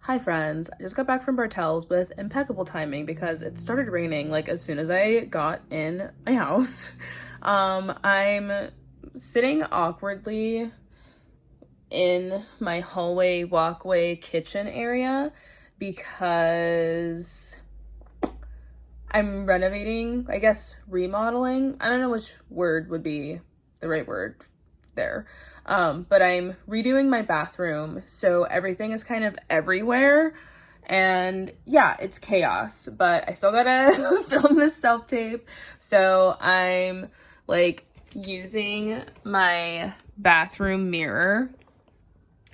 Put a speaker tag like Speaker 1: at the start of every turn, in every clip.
Speaker 1: Hi friends, I just got back from Bartell's with impeccable timing because it started raining like as soon as I got in my house. I'm sitting awkwardly in my hallway, walkway, kitchen area because I'm renovating, I guess remodeling. I don't know which word would be the right word there. But I'm redoing my bathroom, so everything is kind of everywhere. And yeah, it's chaos, but I still gotta film this self-tape. So I'm like using my bathroom mirror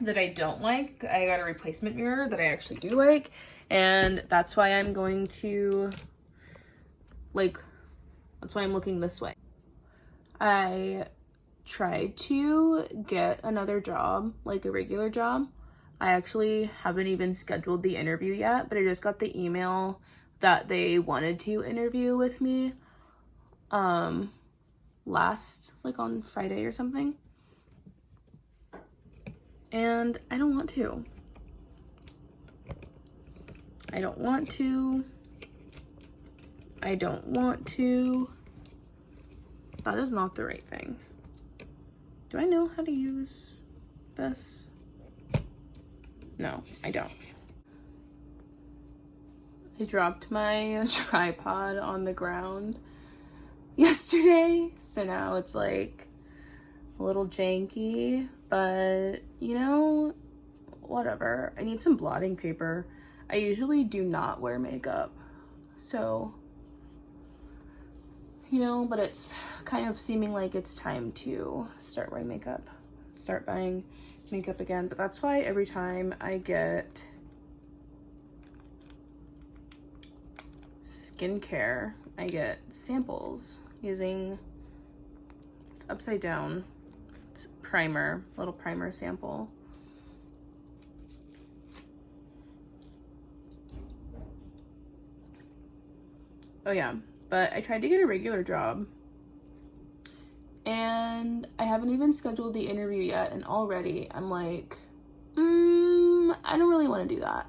Speaker 1: that I don't like. I got a replacement mirror that I actually do like. And that's why I'm going to that's why I'm looking this way. I tried to get another job, like a regular job. I actually haven't even scheduled the interview yet, but I just got the email that they wanted to interview with me last, like on Friday or something. And I don't want to. I don't want to. That is not the right thing. Do I know how to use this? No, I don't. I dropped my tripod on the ground yesterday, so now it's like a little janky, but you know, whatever. I need some blotting paper. I usually do not wear makeup, so you know, but it's kind of seeming like it's time to start wearing makeup, start buying makeup again. But that's why every time I get skincare, I get samples using, it's upside down, it's primer, little primer sample. Oh yeah. But I tried to get a regular job and I haven't even scheduled the interview yet, and already I'm like, I don't really want to do that.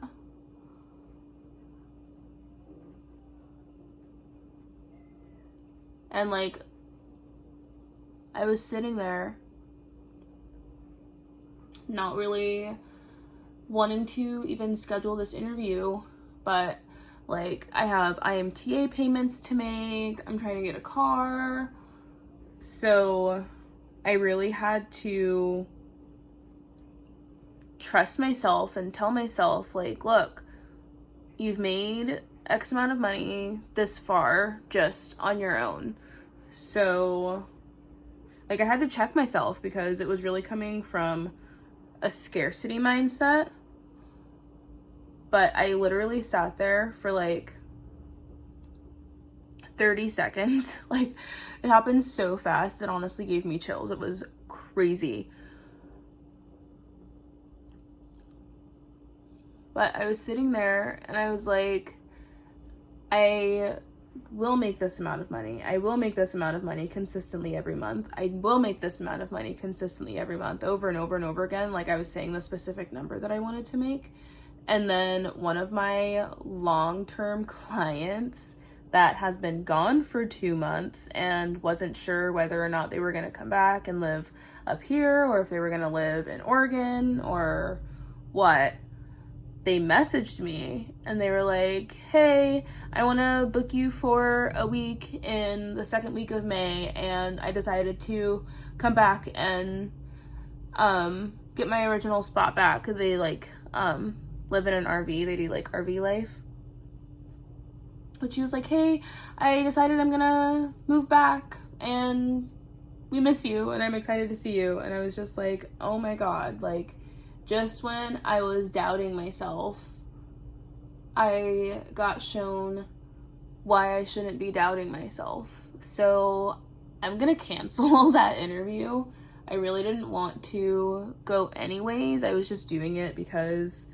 Speaker 1: And like, I was sitting there not really wanting to even schedule this interview, but like I have IMTA payments to make, I'm trying to get a car. So I really had to trust myself and tell myself like, look, you've made X amount of money this far just on your own. So like I had to check myself because it was really coming from a scarcity mindset. But I literally sat there for like 30 seconds. Like, it happened so fast, it honestly gave me chills. It was crazy. But I was sitting there and I was like, I will make this amount of money. I will make this amount of money consistently every month. I will make this amount of money consistently every month, over and over and over again. Like, I was saying the specific number that I wanted to make. And then one of my long-term clients that has been gone for 2 months and wasn't sure whether or not they were going to come back and live up here or if they were going to live in Oregon or what, they messaged me and they were like, hey, I want to book you for a week in the second week of May, and I decided to come back and get my original spot back. They like live in an RV. They do like RV life. But she was like, hey, I decided I'm gonna move back and we miss you and I'm excited to see you. And I was just like, oh my God, like just when I was doubting myself, I got shown why I shouldn't be doubting myself. So I'm gonna cancel that interview. I really didn't want to go anyways. I was just doing it because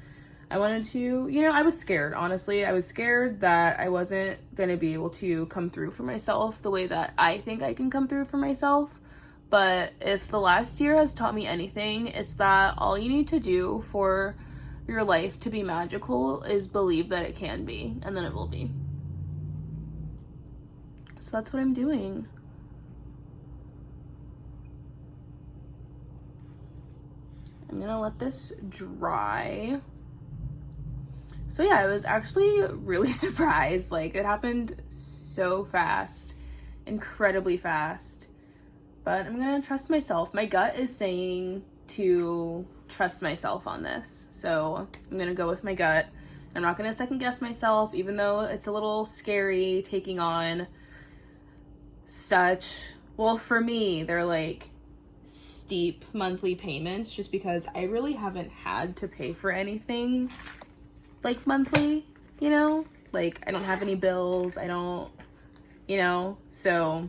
Speaker 1: I wanted to, you know, I was scared, honestly. I was scared that I wasn't going to be able to come through for myself the way that I think I can come through for myself. But if the last year has taught me anything, it's that all you need to do for your life to be magical is believe that it can be, and then it will be. So that's what I'm doing. I'm gonna let this dry. So yeah, I was actually really surprised. Like, it happened so fast, incredibly fast. But I'm gonna trust myself. My gut is saying to trust myself on this. So I'm gonna go with my gut. I'm not gonna second guess myself, even though it's a little scary taking on such, well, for me, they're like steep monthly payments, just because I really haven't had to pay for anything like monthly, you know? Like, I don't have any bills, I don't, you know? So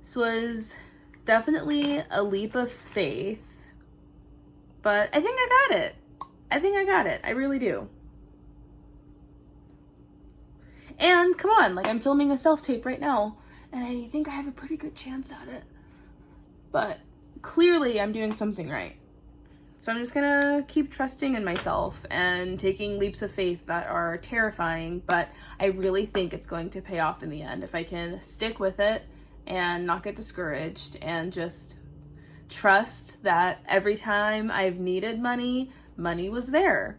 Speaker 1: this was definitely a leap of faith, but I think I got it. I really do. And come on, like, I'm filming a self-tape right now, and I think I have a pretty good chance at it. But clearly I'm doing something right. So I'm just gonna keep trusting in myself and taking leaps of faith that are terrifying, but I really think it's going to pay off in the end if I can stick with it and not get discouraged and just trust that every time I've needed money, money was there.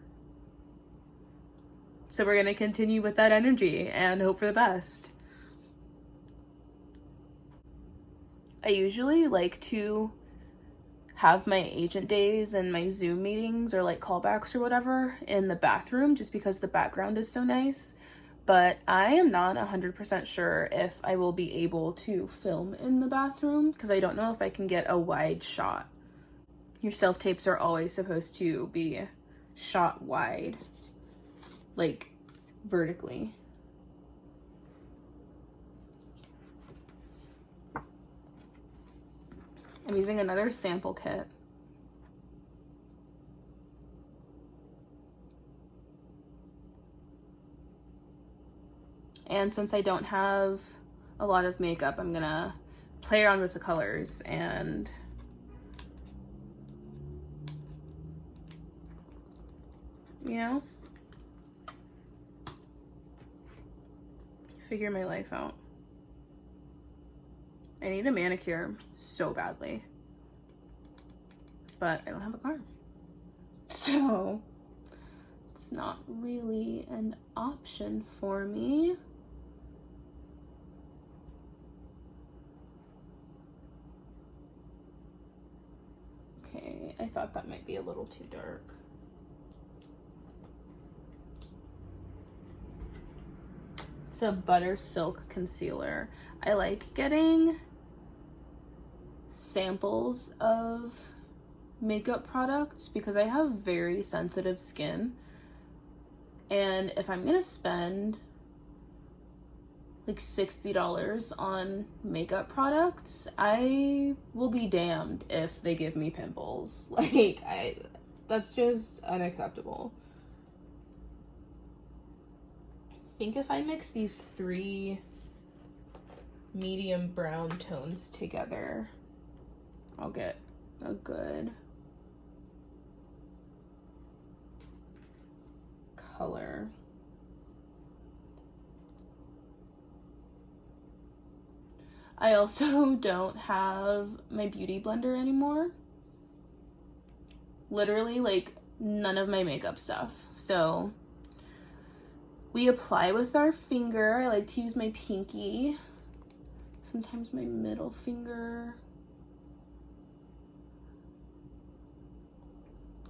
Speaker 1: So we're gonna continue with that energy and hope for the best. I usually like to have my agent days and my Zoom meetings or like callbacks or whatever in the bathroom, just because the background is so nice. But I am not 100% sure if I will be able to film in the bathroom, because I don't know if I can get a wide shot. Your self-tapes are always supposed to be shot wide, like vertically. I'm using another sample kit. And since I don't have a lot of makeup, I'm gonna play around with the colors and you know, figure my life out. I need a manicure so badly, but I don't have a car. So it's not really an option for me. Okay, I thought that might be a little too dark. It's a Butter Silk Concealer. I like getting samples of makeup products because I have very sensitive skin, and if I'm gonna spend like $60 on makeup products, I will be damned if they give me pimples. Like, that's just unacceptable. I think if I mix these 3 medium brown tones together, I'll get a good color. I also don't have my beauty blender anymore. Literally, like, none of my makeup stuff. So we apply with our finger. I like to use my pinky, sometimes my middle finger.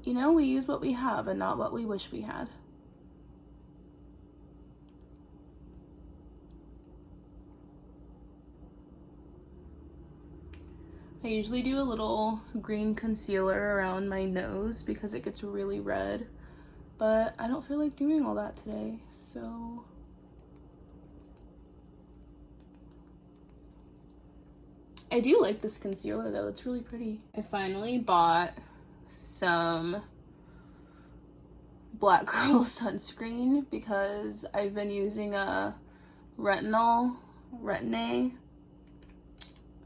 Speaker 1: You know, we use what we have and not what we wish we had. I usually do a little green concealer around my nose because it gets really red, but I don't feel like doing all that today, so I do like this concealer though, it's really pretty. I finally bought some Black Girl sunscreen because I've been using a Retin-A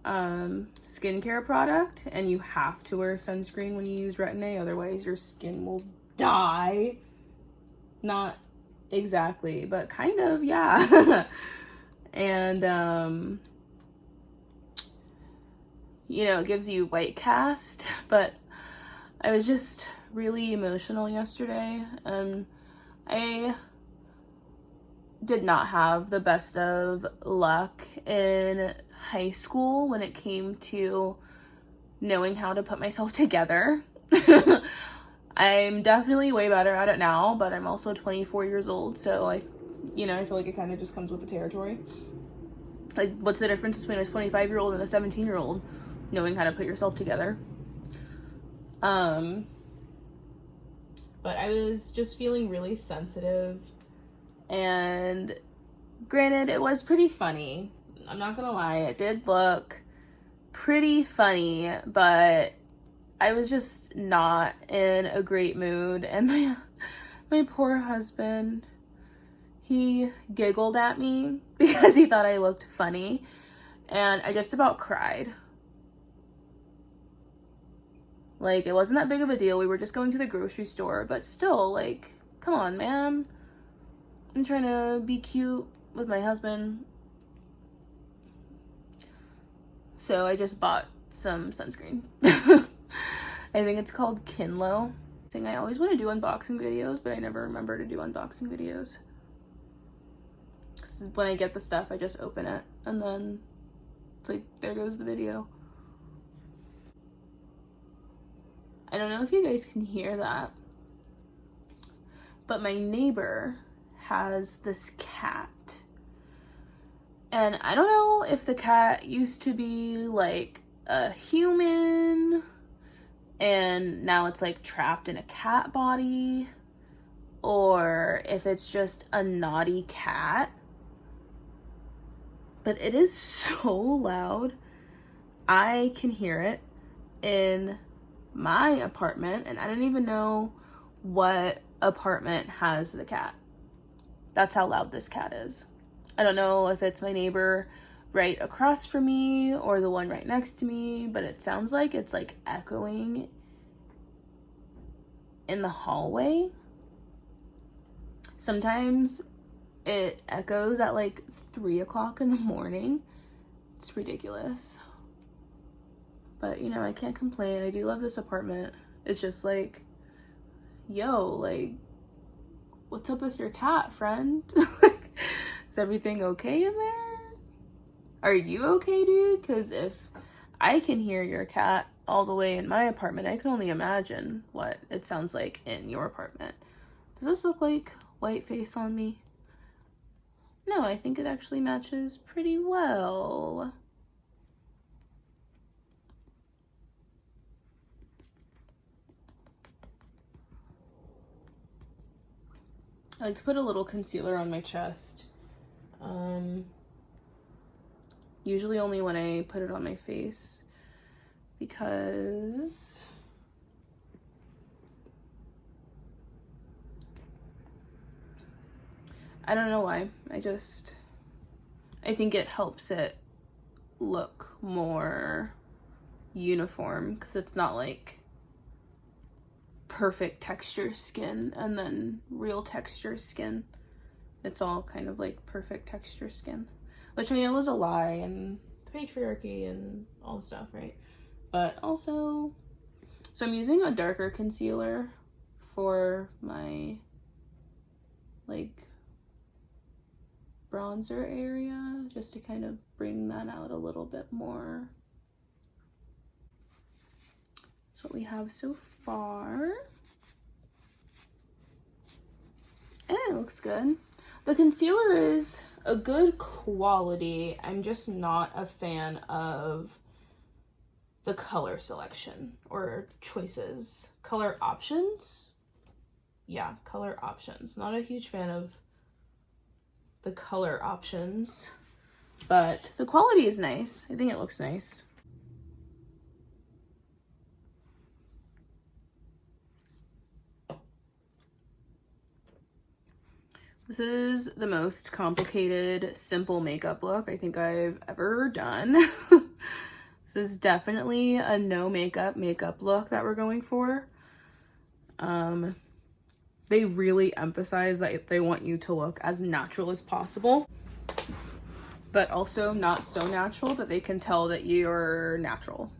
Speaker 1: skincare product, and you have to wear sunscreen when you use Retin-A, otherwise your skin will die. Not exactly, but kind of, yeah. And you know, it gives you white cast, but I was just really emotional yesterday, and I did not have the best of luck in high school when it came to knowing how to put myself together. I'm definitely way better at it now, but I'm also 24 years old, so I feel like it kind of just comes with the territory. Like, what's the difference between a 25-year-old and a 17-year-old knowing how to put yourself together? But I was just feeling really sensitive, and granted, it was pretty funny. I'm not gonna lie, it did look pretty funny, but I was just not in a great mood, and my poor husband, he giggled at me because he thought I looked funny, and I just about cried. Like, it wasn't that big of a deal. We were just going to the grocery store, but still, like, come on, man. I'm trying to be cute with my husband. So I just bought some sunscreen. I think it's called Kinlo. I always want to do unboxing videos, but I never remember to do unboxing videos. 'Cause when I get the stuff, I just open it, and then it's like, there goes the video. I don't know if you guys can hear that, but my neighbor has this cat. And I don't know if the cat used to be like a human and now it's like trapped in a cat body, or if it's just a naughty cat. But it is so loud. I can hear it in my apartment, and I don't even know what apartment has the cat. That's how loud this cat is. I don't know if it's my neighbor right across from me or the one right next to me, but it sounds like it's like echoing in the hallway. Sometimes it echoes at like 3 o'clock in the morning. It's ridiculous. But, you know, I can't complain. I do love this apartment. It's just like, yo, like, what's up with your cat, friend? Like, is everything okay in there? Are you okay, dude? Because if I can hear your cat all the way in my apartment, I can only imagine what it sounds like in your apartment. Does this look like white face on me? No, I think it actually matches pretty well. I like to put a little concealer on my chest. Usually only when I put it on my face, because I don't know why. I think it helps it look more uniform, because it's not like perfect texture skin and then real texture skin. It's all kind of like perfect texture skin, which I know is a lie, and patriarchy and all the stuff, right? But also, so I'm using a darker concealer for my like bronzer area, just to kind of bring that out a little bit more. That's what we have so far. And it looks good. The concealer is a good quality. I'm just not a fan of the color selection or choices. Color options? Yeah, color options. Not a huge fan of the color options, but the quality is nice. I think it looks nice. This is the most complicated, simple makeup look I think I've ever done. This is definitely a no makeup look that we're going for. They really emphasize that they want you to look as natural as possible, but also not so natural that they can tell that you're natural.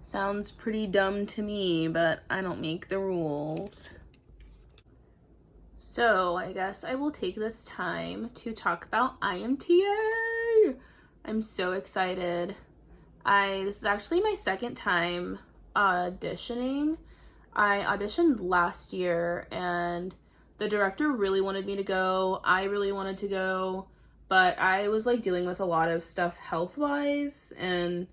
Speaker 1: Sounds pretty dumb to me, but I don't make the rules. So I guess I will take this time to talk about IMTA. I'm so excited. This is actually my second time auditioning. I auditioned last year and the director really wanted me to go. I really wanted to go, but I was like dealing with a lot of stuff health-wise and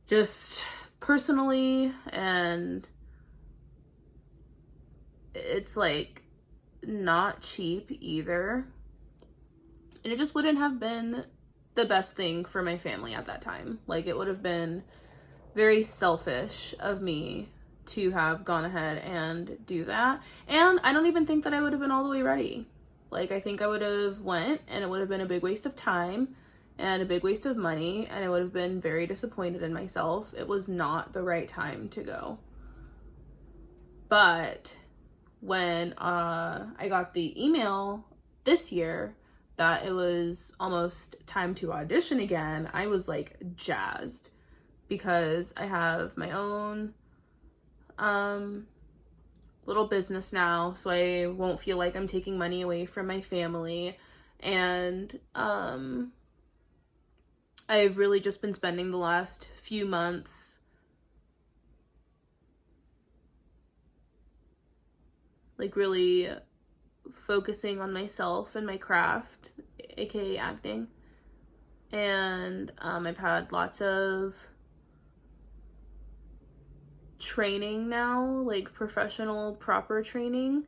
Speaker 1: just personally, and it's like not cheap either. And it just wouldn't have been the best thing for my family at that time. Like, it would have been very selfish of me to have gone ahead and do that. And I don't even think that I would have been all the way ready. Like, I think I would have went and it would have been a big waste of time and a big waste of money, and I would have been very disappointed in myself. It was not the right time to go. But when I got the email this year that it was almost time to audition again, I was like jazzed, because I have my own little business now, so I won't feel like I'm taking money away from my family. And I've really just been spending the last few months like really focusing on myself and my craft, aka acting. And I've had lots of training now, like professional proper training.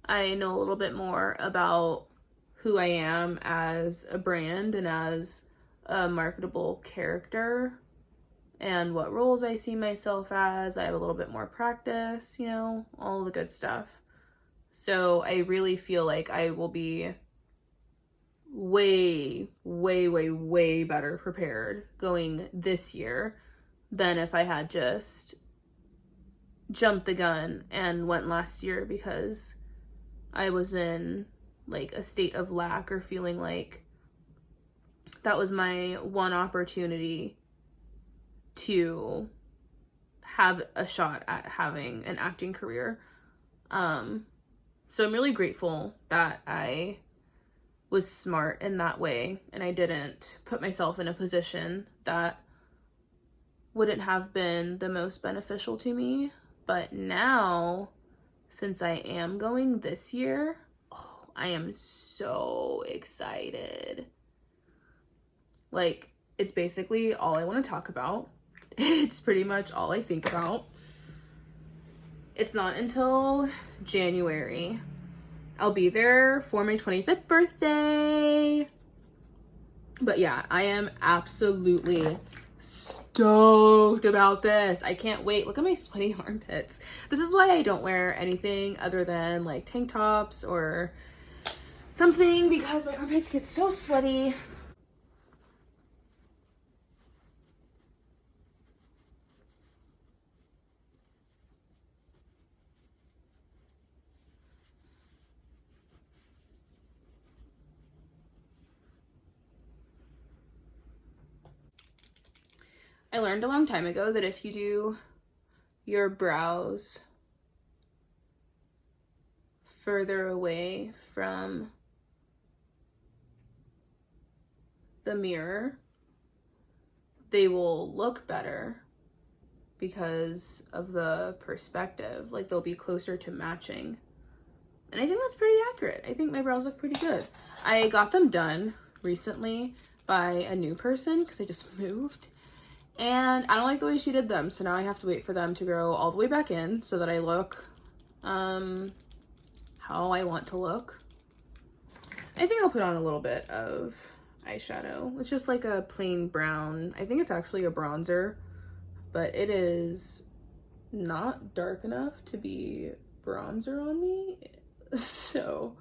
Speaker 1: I know a little bit more about who I am as a brand and as a marketable character and what roles I see myself as. I have a little bit more practice, you know, all the good stuff. So I really feel like I will be way, way, way, way better prepared going this year than if I had just jumped the gun and went last year, because I was in like a state of lack, or feeling like that was my one opportunity to have a shot at having an acting career. So I'm really grateful that I was smart in that way and I didn't put myself in a position that wouldn't have been the most beneficial to me. But now, since I am going this year, I am so excited. Like, it's basically all I want to talk about. It's pretty much all I think about. It's not until January. I'll be there for my 25th birthday. But yeah, I am absolutely stoked about this. I can't wait. Look at my sweaty armpits. This is why I don't wear anything other than like tank tops or something, because my armpits get so sweaty. I learned a long time ago that if you do your brows further away from the mirror, they will look better because of the perspective. Like, they'll be closer to matching. And I think that's pretty accurate. I think my brows look pretty good. I got them done recently by a new person because I just moved. And I don't like the way she did them, so now I have to wait for them to grow all the way back in so that I look how I want to look. I think I'll put on a little bit of eyeshadow. It's just like a plain brown. I think it's actually a bronzer, but it is not dark enough to be bronzer on me. So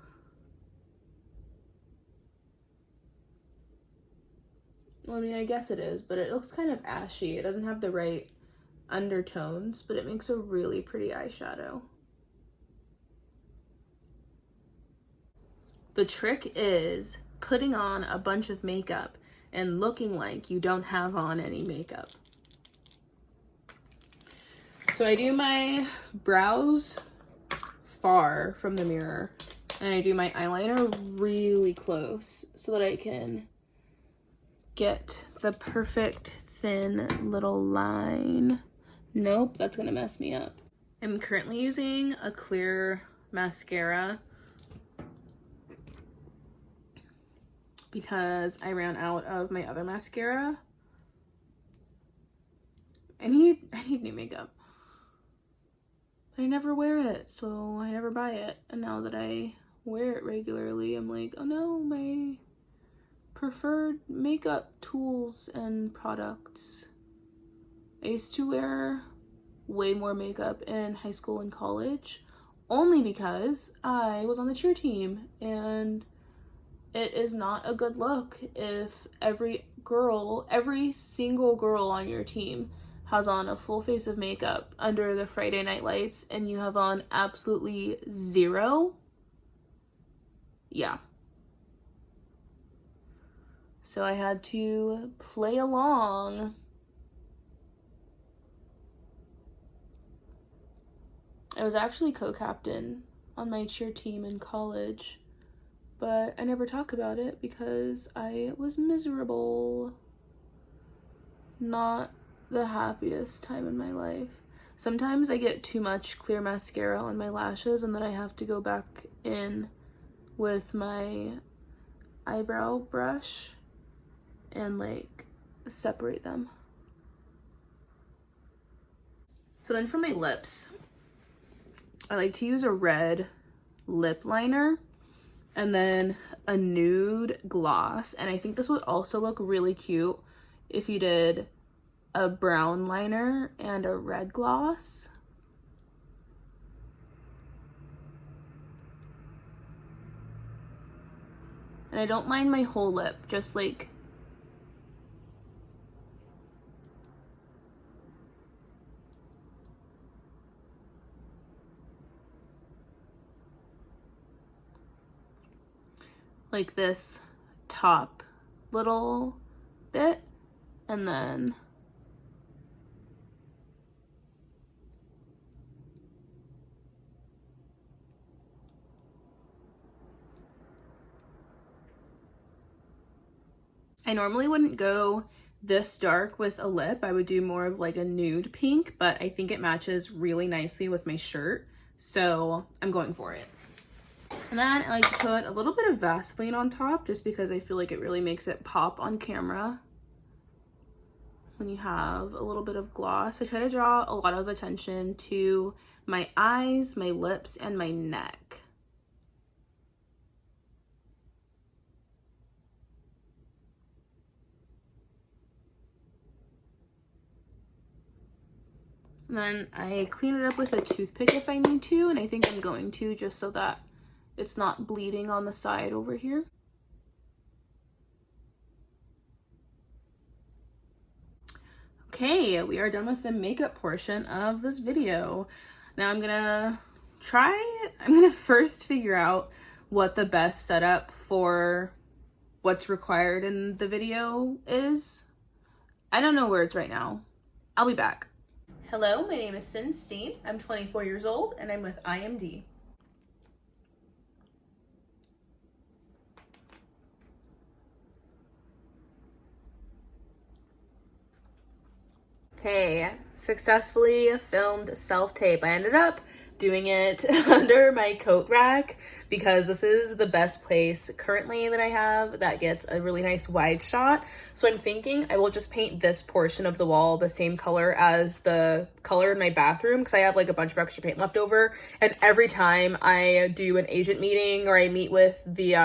Speaker 1: Well, I mean, I guess it is, but it looks kind of ashy. It doesn't have the right undertones, but it makes a really pretty eyeshadow. The trick is putting on a bunch of makeup and looking like you don't have on any makeup. So I do my brows far from the mirror, and I do my eyeliner really close so that I can get the perfect thin little line. Nope, that's gonna mess me up. I'm currently using a clear mascara because I ran out of my other mascara. I need new makeup. But I never wear it, so I never buy it. And now that I wear it regularly, I'm like, oh no, my preferred makeup tools and products. I used to wear way more makeup in high school and college only because I was on the cheer team, and it is not a good look if every single girl on your team has on a full face of makeup under the Friday night lights and you have on absolutely zero. Yeah. So I had to play along. I was actually co-captain on my cheer team in college, but I never talk about it because I was miserable. Not the happiest time in my life. Sometimes I get too much clear mascara on my lashes and then I have to go back in with my eyebrow brush and like separate them. So then for my lips, I like to use a red lip liner and then a nude gloss. And I think this would also look really cute if you did a brown liner and a red gloss. And I don't mind my whole lip, just like this top little bit, and then I normally wouldn't go this dark with a lip. I would do more of like a nude pink, but I think it matches really nicely with my shirt, so I'm going for it. And then I like to put a little bit of Vaseline on top just because I feel like it really makes it pop on camera when you have a little bit of gloss. I try to draw a lot of attention to my eyes, my lips, and my neck. And then I clean it up with a toothpick if I need to, and I think I'm going to just so that it's not bleeding on the side over here. Okay, we are done with the makeup portion of this video. Now I'm gonna first figure out what the best setup for what's required in the video is. I don't know words right now. I'll be back. Hello, my name is Sin Steen. I'm 24 years old and I'm with IMD. Okay, successfully filmed self-tape. I ended up doing it under my coat rack because this is the best place currently that I have that gets a really nice wide shot. So I'm thinking I will just paint this portion of the wall the same color as the color in my bathroom because I have like a bunch of extra paint left over. And every time I do an agent meeting or I meet with the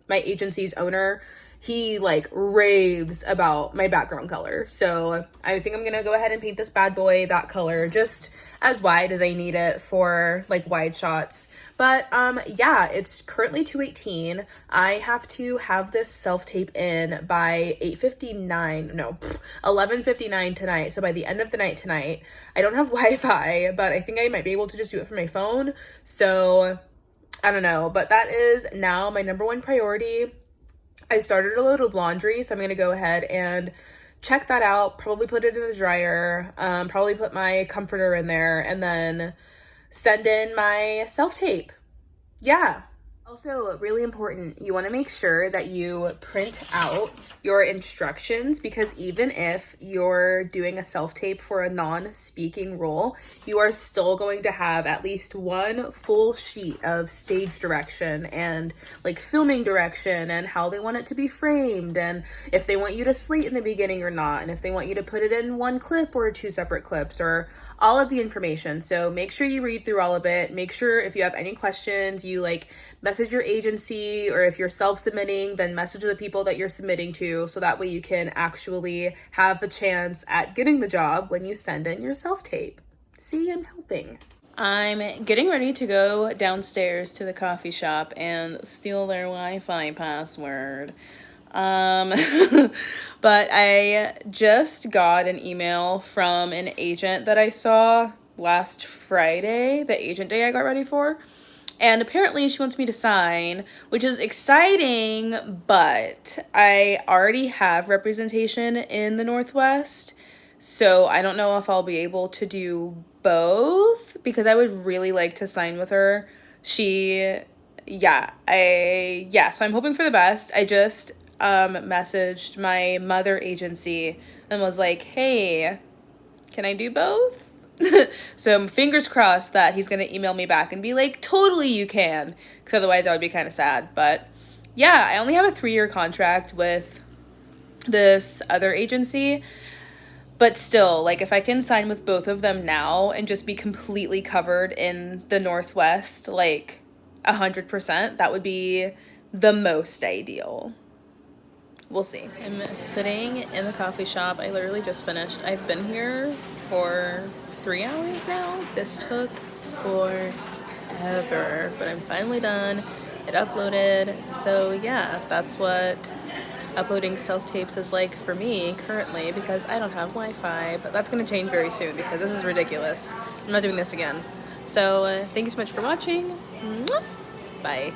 Speaker 1: my agency's owner, he like raves about my background color. So I think I'm gonna go ahead and paint this bad boy that color, just as wide as I need it for like wide shots. But yeah, it's currently 2:18. I have to have this self-tape in by 11:59 tonight. So by the end of the night tonight. I don't have Wi-Fi, but I think I might be able to just do it from my phone. So I don't know, but that is now my number one priority. I started a load of laundry, so I'm gonna go ahead and check that out, probably put it in the dryer, probably put my comforter in there, and then send in my self-tape. Yeah. Also, really important, you want to make sure that you print out your instructions, because even if you're doing a self-tape for a non-speaking role, you are still going to have at least one full sheet of stage direction and like filming direction and how they want it to be framed, and if they want you to slate in the beginning or not, and if they want you to put it in one clip or two separate clips, or all of the information. So make sure you read through all of it. Make sure if you have any questions, you like message your agency, or if you're self-submitting, then message the people that you're submitting to, so that way you can actually have a chance at getting the job when you send in your self-tape. See, I'm helping. I'm getting ready to go downstairs to the coffee shop and steal their Wi-Fi password. But I just got an email from an agent that I saw last Friday, the agent day I got ready for. And apparently she wants me to sign, which is exciting, but I already have representation in the Northwest. So I don't know if I'll be able to do both, because I would really like to sign with her. So I'm hoping for the best. I just messaged my mother agency and was like, hey, can I do both? So fingers crossed that he's gonna email me back and be like, totally you can, because otherwise I would be kind of sad. But yeah, I only have a 3-year contract with this other agency, but still, like, if I can sign with both of them now and just be completely covered in the Northwest, like 100%, that would be the most ideal. We'll see. I'm sitting in the coffee shop. I literally just finished. I've been here for 3 hours now. This took forever, but I'm finally done. It uploaded. So yeah, that's what uploading self-tapes is like for me currently, because I don't have Wi-Fi, but that's going to change very soon because this is ridiculous. I'm not doing this again. So thank you so much for watching. Bye.